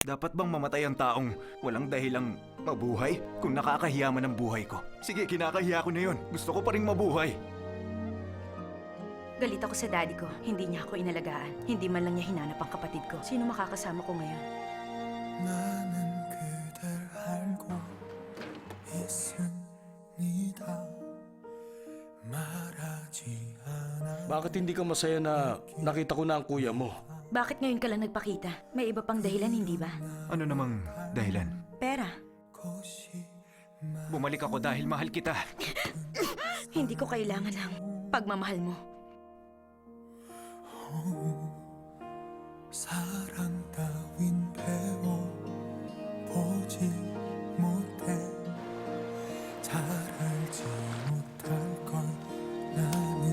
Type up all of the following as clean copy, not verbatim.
Dapat bang mamatay ang taong walang dahilang mabuhay? Kung nakakahiya man ang buhay ko. Sige, kinakahiya ko na yun. Gusto ko pa rin mabuhay. Galit ako sa daddy ko. Hindi niya ako inalagaan. Hindi man lang niya hinanap ang kapatid ko. Sino makakasama ko ngayon? 나는 그댈 알고 있습니다. 말하지 않아. Bakit hindi ka masaya na nakita ko na ang kuya mo? Bakit ngayon ka lang nagpakita? May iba pang dahilan, hindi ba? Ano namang dahilan? Pera. Bumalik ako dahil mahal kita. Hindi ko kailangan ng pagmamahal mo. 사랑 따윈 배워보지 못해 잘 알지 못할 걸 나는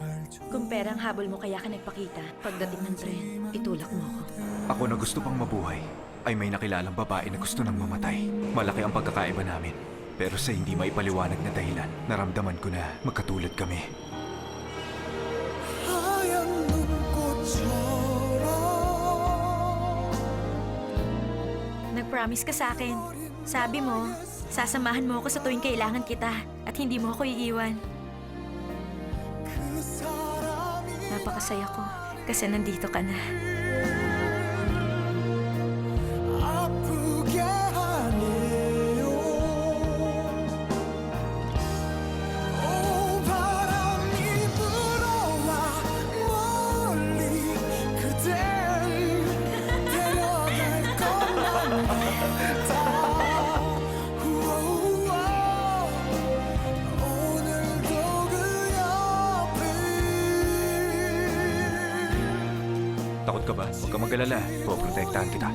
알죠. Kung pera ang habol mo kaya ka nagpakita, pagdating ng tren, itulak mo ako. Ako na gusto pang mabuhay ay may nakilalang babae na gusto nang mamatay. Malaki ang pagkakaiba namin. Pero sa hindi maipaliwanag na dahilan, naramdaman ko na magkatulad kami. 하얀 눈꽃처럼 Nag-promise ka sa akin. Sabi mo, sasamahan mo ako sa tuwing kailangan kita at hindi mo ako iiwan. 그 사람이 Napakasaya ko kasi nandito ka na. 아프게 하네요. 오 바람이 불어와 멀리 그댈 데려갈 것만 같아. 우와, 오늘도 그 옆에 Takot ka ba? Huwag ka mag-alala. Poprotektahan kita.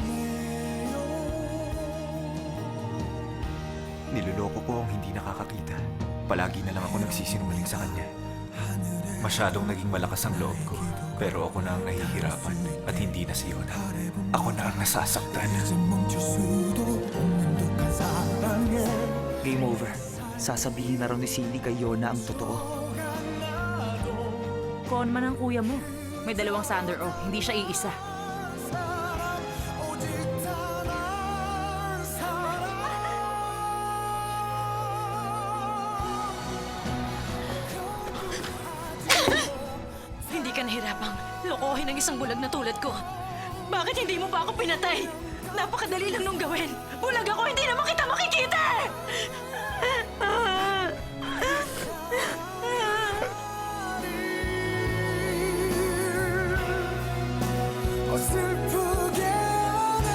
Niloloko ko ang hindi nakakakita. Palagi na lang ako nagsisinungaling sa kanya. Masyadong naging malakas ang loob ko. Pero ako na ang nahihirapan at hindi na si Yona. Ako na ang nasasaktan. 이제 멈출 수도 없는 독한 사랑에 Game over. Sasabihin na raw ni Cindy kay Yona ang totoo. Kon man ang kuya mo. May dalawang Sander O, hindi siya iisa. 사랑 오직 다날 Hindi ka nahirapang lokohin ang isang bulag na tulad ko. Bakit hindi mo pa ako pinatay? Napakadali lang nung gawin. Bulag ako, hindi naman kita makikita! 어슬프게 하네요.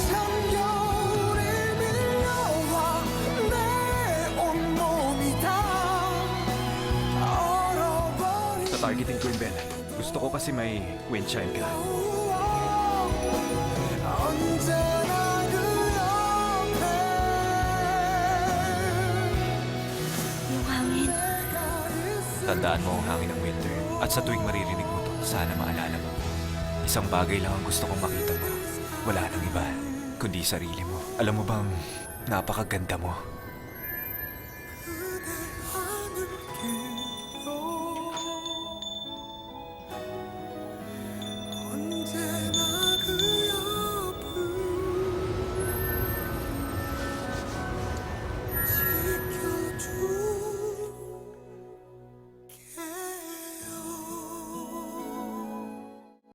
참겨울이 밀려와 내 온몸이 다 얼어버린 Sa targeting ko yung bell. Gusto ko kasi may wind chime ka. 언제나 그 옆에 Yung hangin. Tandaan mo ang hangin ng winter. At sa tuwing maririnig mo to, sana maalala mo. Isang bagay lang ang gusto kong makita mo. Wala nang iba, kundi sarili mo. Alam mo bang napakaganda mo?